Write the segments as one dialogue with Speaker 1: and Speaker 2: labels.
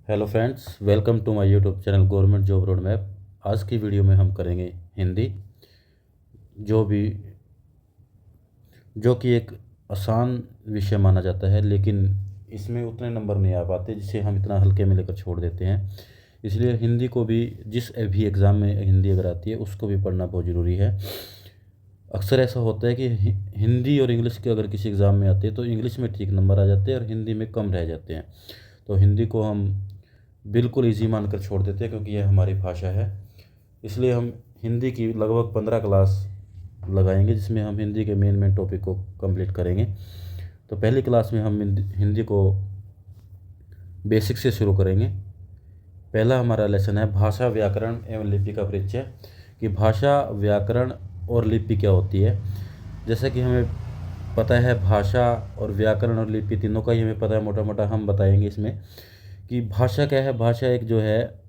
Speaker 1: Hello friends, welcome to my YouTube channel government job road map. आज की video में हम करेंगे हिंदी, जो भी जो कि एक आसान विषय माना जाता है, लेकिन इसमें उतने नंबर नहीं आ पाते जिसे हम इतना हल्के में लेकर छोड़ देते हैं। इसलिए हिंदी को भी, जिस भी एग्ज़ाम में हिंदी अगर आती है, उसको भी पढ़ना बहुत ज़रूरी है। अक्सर ऐसा होता है कि हिंदी और इंग्लिश के अगर किसी एग्ज़ाम में आते हैं तो इंग्लिश में ठीक नंबर आ जाते हैं और हिंदी में कम रह जाते हैं। तो हिंदी को हम बिल्कुल इजी मानकर छोड़ देते हैं, क्योंकि यह हमारी भाषा है। इसलिए हम हिंदी की लगभग 15 क्लास लगाएंगे, जिसमें हम हिंदी के मेन मेन टॉपिक को कंप्लीट करेंगे। तो पहली क्लास में हम हिंदी को बेसिक से शुरू करेंगे। पहला हमारा लेसन है भाषा, व्याकरण एवं लिपि का परिचय, कि भाषा, व्याकरण और लिपि क्या होती है। जैसा कि हमें पता है, भाषा और व्याकरण और लिपि तीनों का ही हमें पता है, मोटा मोटा हम बताएंगे इसमें कि भाषा क्या है। भाषा एक जो है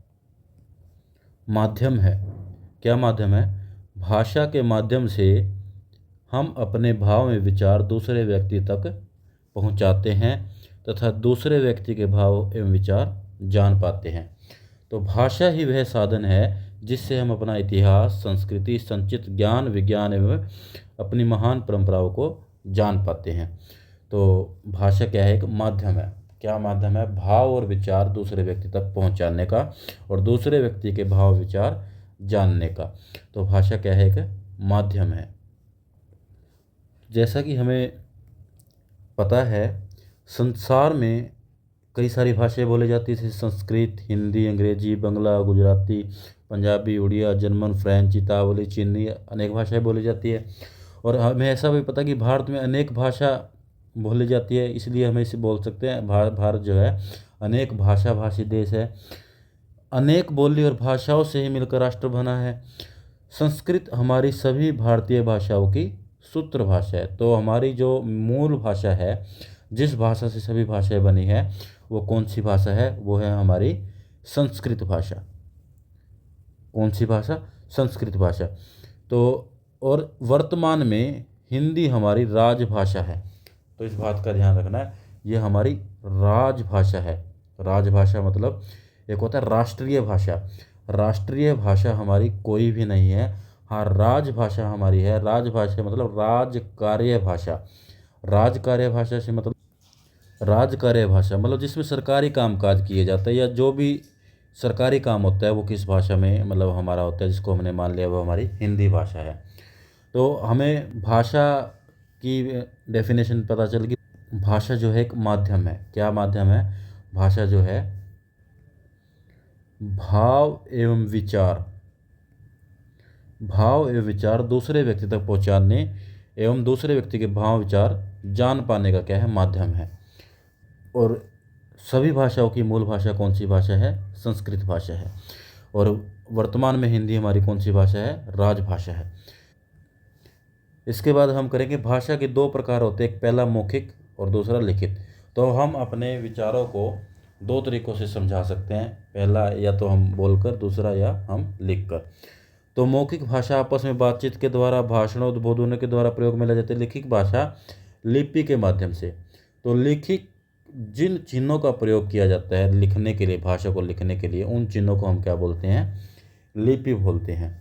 Speaker 1: माध्यम है। क्या माध्यम है? भाषा के माध्यम से हम अपने भाव एवं विचार दूसरे व्यक्ति तक पहुंचाते हैं तथा दूसरे व्यक्ति के भाव एवं विचार जान पाते हैं। तो भाषा ही वह साधन है जिससे हम अपना इतिहास, संस्कृति, संचित ज्ञान, विज्ञान एवं अपनी महान परंपराओं को जान पाते हैं। तो भाषा क्या है? एक माध्यम है। क्या माध्यम है? भाव और विचार दूसरे व्यक्ति तक पहुंचाने का और दूसरे व्यक्ति के भाव विचार जानने का। तो भाषा क्या है? एक माध्यम है। जैसा कि हमें पता है, संसार में कई सारी भाषाएं बोली जाती थी। संस्कृत, हिंदी, अंग्रेजी, बंगला, गुजराती, पंजाबी, उड़िया, जर्मन, फ्रेंच, इतावली, चीनी, अनेक भाषाएं बोली जाती है। और हमें ऐसा भी पता कि भारत में अनेक भाषा बोली जाती है, इसलिए हमें इसे बोल सकते हैं भारत जो है अनेक भाषा भाषी देश है। अनेक बोली और भाषाओं से ही मिलकर राष्ट्र बना है। संस्कृत हमारी सभी भारतीय भाषाओं की सूत्र भाषा है। तो हमारी जो मूल भाषा है, जिस भाषा से सभी भाषाएं बनी है, वो कौन सी भाषा है? वो है हमारी संस्कृत भाषा। कौन सी भाषा? संस्कृत भाषा। तो और वर्तमान में हिंदी हमारी राजभाषा है। तो इस बात का ध्यान रखना है, ये हमारी राजभाषा है। राजभाषा मतलब एक होता है राष्ट्रीय भाषा। राष्ट्रीय भाषा हमारी कोई भी नहीं है। हाँ, राजभाषा हमारी है। राजभाषा मतलब राज कार्य भाषा। राज कार्य भाषा से मतलब, राज कार्य भाषा मतलब जिसमें सरकारी कामकाज किए जाते हैं, या जो भी सरकारी काम होता है वो किस भाषा में मतलब हमारा होता है, जिसको हमने मान लिया वो हमारी हिंदी भाषा है। तो हमें भाषा की डेफिनेशन पता चल गई। भाषा जो है एक माध्यम है। क्या माध्यम है? भाषा जो है भाव एवं विचार, भाव एवं विचार दूसरे व्यक्ति तक पहुंचाने एवं दूसरे व्यक्ति के भाव विचार जान पाने का क्या है? माध्यम है। और सभी भाषाओं की मूल भाषा कौन सी भाषा है? संस्कृत भाषा है। और वर्तमान में हिंदी हमारी कौन सी भाषा है? राजभाषा है। इसके बाद हम करेंगे भाषा के दो प्रकार होते हैं, एक पहला मौखिक और दूसरा लिखित। तो हम अपने विचारों को दो तरीक़ों से समझा सकते हैं, पहला या तो हम बोलकर, दूसरा या हम लिखकर। तो मौखिक भाषा आपस में बातचीत के द्वारा, भाषणों, उद्बोधनों के द्वारा प्रयोग में लाई जाती है। लिखित भाषा लिपि के माध्यम से। तो लिखित जिन चिन्हों का प्रयोग किया जाता है लिखने के लिए, भाषा को लिखने के लिए, उन चिन्हों को हम क्या बोलते हैं? लिपि बोलते हैं।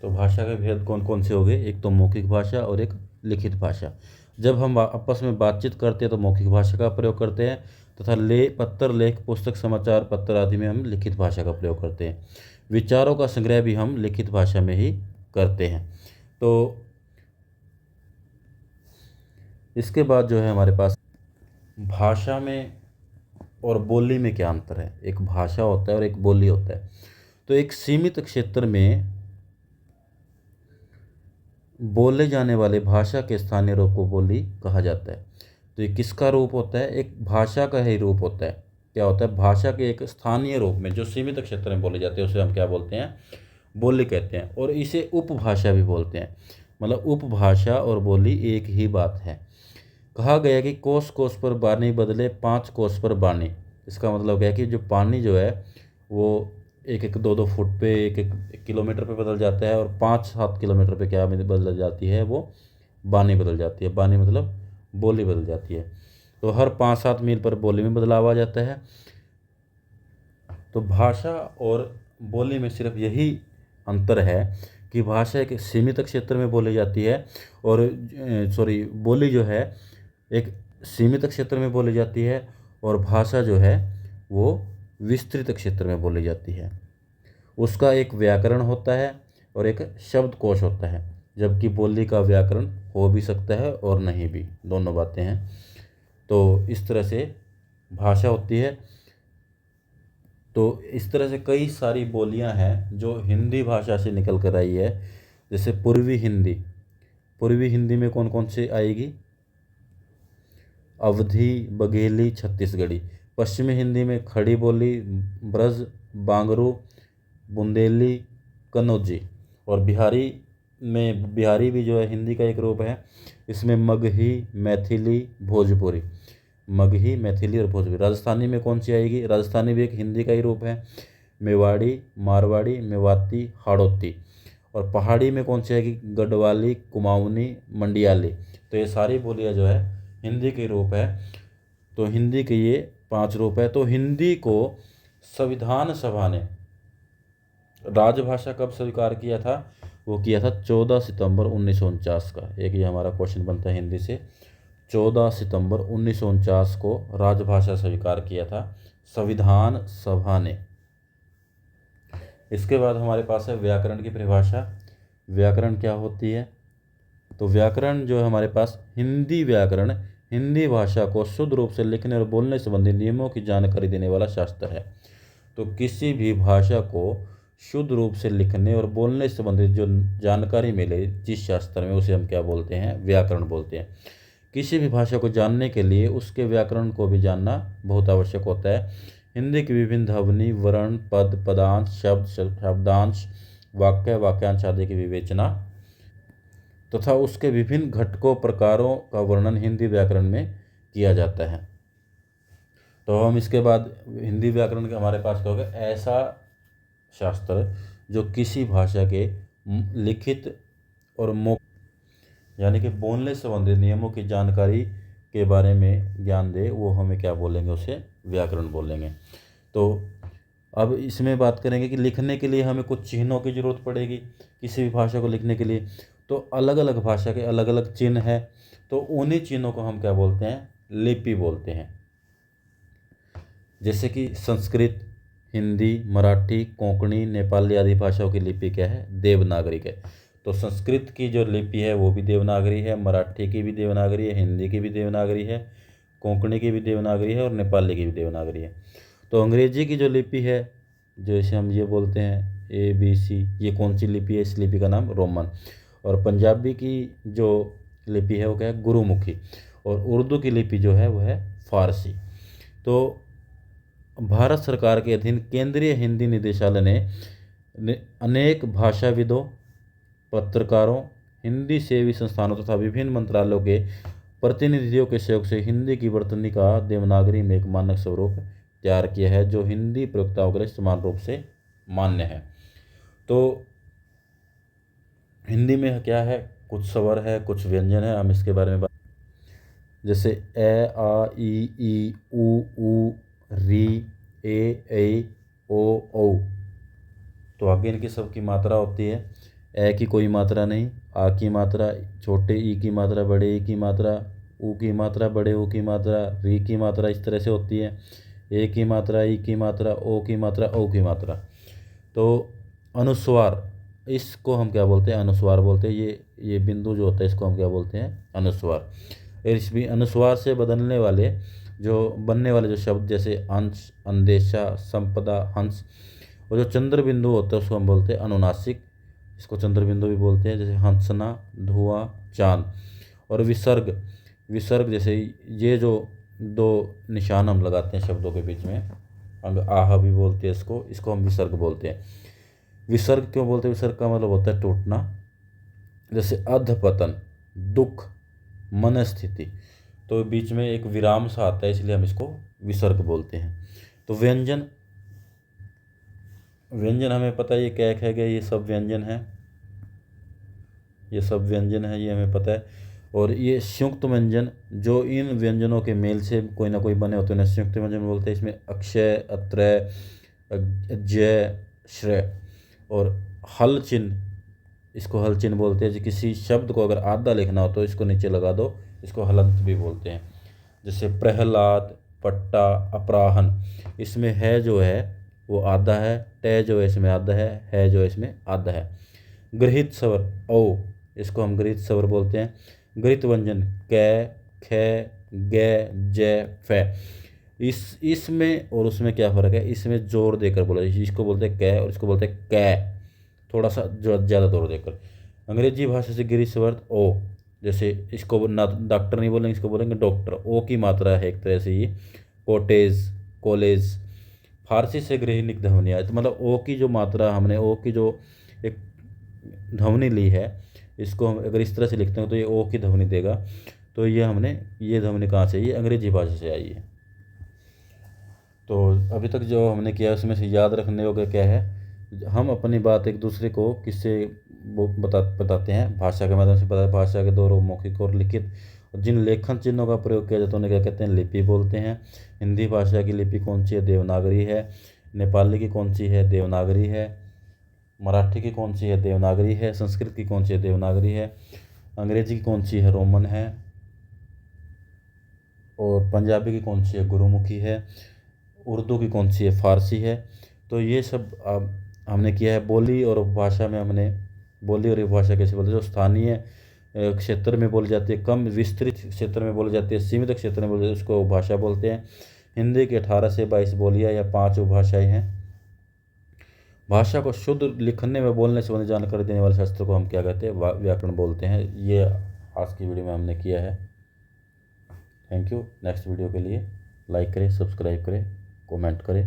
Speaker 1: तो भाषा के भेद कौन कौन से हो गए? एक तो मौखिक भाषा और एक लिखित भाषा। जब हम आपस में बातचीत करते हैं तो मौखिक भाषा का प्रयोग करते हैं, तथा पत्र, लेख, पुस्तक, समाचार पत्र आदि में हम लिखित भाषा का प्रयोग करते हैं। विचारों का संग्रह भी हम लिखित भाषा में ही करते हैं। तो इसके बाद जो है हमारे पास भाषा में और बोली में क्या अंतर है। एक भाषा होता है और एक बोली होता है। तो एक सीमित क्षेत्र में बोले जाने वाले भाषा के स्थानीय रूप को बोली कहा जाता है। तो ये किसका रूप होता है? एक भाषा का ही रूप होता है। क्या होता है? भाषा के एक स्थानीय रूप में जो सीमित क्षेत्र में बोले जाते हैं उसे हम क्या बोलते हैं? बोली कहते हैं। और इसे उपभाषा भी बोलते हैं। मतलब उपभाषा और बोली एक ही बात है। कहा गया कि कोस कोस पर बानी बदले 5 कोस पर बानी। इसका मतलब क्या है कि जो पानी जो है वो 1-1, 2-2 फुट पे, 1-1 किलोमीटर पे बदल जाता है, और 5-7 किलोमीटर पे क्या बदल जाती है? वो बानी बदल जाती है। बानी मतलब बोली बदल जाती है। तो हर 5-7 मील पर बोली में बदलाव आ जाता है। तो भाषा और बोली में सिर्फ यही अंतर है कि भाषा एक सीमित क्षेत्र में बोली जाती है और बोली जो है एक सीमित क्षेत्र में बोली जाती है और भाषा जो है वो विस्तृत क्षेत्र में बोली जाती है। उसका एक व्याकरण होता है और एक शब्दकोश होता है, जबकि बोली का व्याकरण हो भी सकता है और नहीं भी, दोनों बातें हैं। तो इस तरह से भाषा होती है। तो इस तरह से कई सारी बोलियां हैं जो हिंदी भाषा से निकल कर आई है। जैसे पूर्वी हिंदी, पूर्वी हिंदी में कौन कौन से आएगी? अवधी, बघेली, छत्तीसगढ़ी। पश्चिमी हिंदी में खड़ी बोली, ब्रज, बांगरू, बुंदेली, कन्नौजी। और बिहारी भी जो है हिंदी का एक रूप है। इसमें मगही, मैथिली, भोजपुरी। मगही, मैथिली और भोजपुरी। राजस्थानी में कौन सी आएगी? राजस्थानी भी एक हिंदी का ही रूप है। मेवाड़ी, मारवाड़ी, मेवाती, हाड़ौती। और पहाड़ी में कौन सी आएगी? गढ़वाली, कुमाऊनी, मंडियाली। तो ये सारी बोलियां जो है हिंदी के रूप है। तो हिंदी के ये 5 रूप है। तो हिंदी को संविधान सभा ने राजभाषा कब स्वीकार किया था? वो किया था 14 सितंबर 1949 का। एक ये हमारा क्वेश्चन बनता है हिंदी से। 14 सितंबर 1949 को राजभाषा स्वीकार किया था संविधान सभा ने। इसके बाद हमारे पास है व्याकरण की परिभाषा। व्याकरण क्या होती है? तो व्याकरण जो है हमारे पास हिंदी व्याकरण हिंदी भाषा को शुद्ध रूप से लिखने और बोलने संबंधी नियमों की जानकारी देने वाला शास्त्र है। तो किसी भी भाषा को शुद्ध रूप से लिखने और बोलने संबंधित जो जानकारी मिले जिस शास्त्र में, उसे हम क्या बोलते हैं? व्याकरण बोलते हैं। किसी भी भाषा को जानने के लिए उसके व्याकरण को भी जानना बहुत आवश्यक होता है। हिंदी की विभिन्न ध्वनि, वर्ण, पद, पदांश, शब्द, शब्दांश, वाक्य, वाक्यांश आदि की विवेचना तथा उसके विभिन्न घटकों, प्रकारों का वर्णन हिंदी व्याकरण में किया जाता है। तो हम इसके बाद हिंदी व्याकरण के हमारे पास क्या होगा? ऐसा शास्त्र जो किसी भाषा के लिखित और मौखिक यानी कि बोलने संबंधित नियमों की जानकारी के बारे में ज्ञान दे, वो हमें क्या बोलेंगे? उसे व्याकरण बोलेंगे। तो अब इसमें बात करेंगे कि लिखने के लिए हमें कुछ चिन्हों की जरूरत पड़ेगी किसी भी भाषा को लिखने के लिए। तो अलग अलग भाषा के अलग अलग चिन्ह हैं। तो उन्हीं चिन्हों को हम क्या बोलते हैं? लिपि बोलते हैं। जैसे कि संस्कृत, हिंदी, मराठी, कोंकणी, नेपाली आदि भाषाओं की लिपि क्या है? देवनागरी है। तो संस्कृत की जो लिपि है वो भी देवनागरी है, मराठी की भी देवनागरी है, हिंदी की भी देवनागरी है, कोंकणी की भी देवनागरी है और नेपाली की भी देवनागरी है। तो अंग्रेजी की जो लिपि है, जैसे हम ये बोलते हैं ABC, ये कौन सी लिपि है? इस लिपि का नाम रोमन। और पंजाबी की जो लिपि है वो क्या है? गुरुमुखी। और उर्दू की लिपि जो है वो है फारसी। तो भारत सरकार के अधीन केंद्रीय हिंदी निदेशालय ने अनेक भाषाविदों, पत्रकारों, हिंदी सेवी संस्थानों तथा विभिन्न मंत्रालयों के प्रतिनिधियों के सहयोग से हिंदी की वर्तनी का देवनागरी में एक मानक स्वरूप तैयार किया है, जो हिंदी प्रयोक्ताओं के लिए समान रूप से मान्य है। तो हिंदी में क्या है? कुछ स्वर है, कुछ व्यंजन है। हम इसके बारे में बात, जैसे ए, आ, ई, ऊ, री, ए, ओ, औ। तो आगे इनकी सबकी मात्रा होती है। ए की कोई मात्रा नहीं, आ की मात्रा, छोटे ई की मात्रा, बड़े ई की मात्रा, ऊ की मात्रा, बड़े ऊ की मात्रा, री की मात्रा इस तरह से होती है। ए की मात्रा, ई की मात्रा, ओ की मात्रा, औ की मात्रा। तो अनुस्वार, इसको हम क्या बोलते हैं? अनुस्वार बोलते हैं। ये बिंदु जो होता है इसको हम क्या बोलते हैं? अनुस्वार। इस भी अनुस्वार से बनने वाले जो शब्द, जैसे अंश, अंदेशा, संपदा, हंस। और जो चंद्र बिंदु होता है उसको हम बोलते हैं अनुनासिक। इसको चंद्र बिंदु भी बोलते हैं, जैसे हंसना, धुआं, चांद। और विसर्ग, विसर्ग जैसे ये जो 2 निशान हम लगाते हैं शब्दों के बीच में, हम आह भी बोलते हैं इसको हम विसर्ग बोलते हैं। विसर्ग क्यों बोलते हैं? विसर्ग का मतलब होता है टूटना। जैसे अधपतन, दुख, मनस्थिति। तो बीच में एक विराम सा आता है, इसलिए हम इसको विसर्ग बोलते हैं। तो व्यंजन हमें पता है ये क्या है, ये सब व्यंजन है, ये सब व्यंजन है, ये हमें पता है। और ये संयुक्त व्यंजन जो इन व्यंजनों के मेल से कोई ना कोई बने होते हैं उन्हें संयुक्त व्यंजन बोलते हैं। इसमें अक्षय, अत्रय, जय, श्रेय और हल चिन्ह, इसको हल चिन्ह बोलते हैं। जो किसी शब्द को अगर आधा लिखना हो तो इसको नीचे लगा दो, इसको हलंत भी बोलते हैं। जैसे प्रहलाद, पट्टा, अपराहन, इसमें है जो है वो आधा है, ट जो है इसमें आधा है जो है इसमें आधा है। गृहीत स्वर ओ, इसको हम गृहीत स्वर बोलते हैं। गृहीत व्यंजन कै, ख, ग, जय, फै, इसमें और उसमें क्या फ़र्क है, इसमें जोर देकर बोला, इसको बोलते हैं कै और इसको बोलते हैं कै, थोड़ा सा ज़्यादा जोर देकर। अंग्रेजी भाषा से गृहीत स्वर ओ, जैसे इसको ना डॉक्टर नहीं बोलेंगे, इसको बोलेंगे डॉक्टर। ओ की मात्रा है एक तरह से ये, कोटेज, कॉलेज। फारसी से गृहीत ध्वनियाँ, तो मतलब ओ की जो मात्रा, हमने ओ की जो एक ध्वनि ली है, इसको हम अगर इस तरह से लिखते हैं तो ये ओ की ध्वनि देगा। तो ये हमने ये ध्वनि कहाँ से, ये अंग्रेजी भाषा से आई है। तो अभी तक जो हमने किया उसमें से याद रखने योग्य क्या है, हम अपनी बात एक दूसरे को किससे वो बताते हैं, भाषा के माध्यम से बताते हैं। भाषा के दो रूप, मौखिक और लिखित। जिन लेखन चिन्हों का प्रयोग किया जाता है उन्हें क्या कहते हैं, लिपि बोलते हैं। हिंदी भाषा की लिपि कौन सी है, देवनागरी है। नेपाली की कौन सी है, देवनागरी है। मराठी की कौन सी है, देवनागरी है। संस्कृत की कौन सी है, देवनागरी है। अंग्रेजी की कौन सी है, रोमन है। और पंजाबी की कौन सी है, गुरुमुखी है। उर्दू की कौन सी है, फारसी है। तो ये सब हमने किया है। बोली और उपभाषा में हमने, बोली और उपभाषा कैसे बोलते हैं, जो स्थानीय क्षेत्र में बोली जाती है, कम विस्तृत क्षेत्र में बोली जाती है, सीमित क्षेत्र में बोली जाती है, उसको उपभाषा बोलते हैं। हिंदी की 18 से 22 बोलियाँ या 5 उपभाषाएँ हैं। भाषा को शुद्ध लिखने में बोलने से संबंधित जानकारी देने वाले शास्त्र को हम क्या कहते हैं, व्याकरण बोलते हैं। ये आज की वीडियो में हमने किया है। Thank you. नेक्स्ट वीडियो के लिए लाइक करें, सब्सक्राइब करें, कमेंट करें।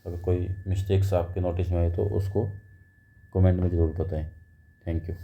Speaker 1: अगर कोई मिस्टेक्स आपके नोटिस में आए तो उसको कमेंट में ज़रूर बताएं। Thank you.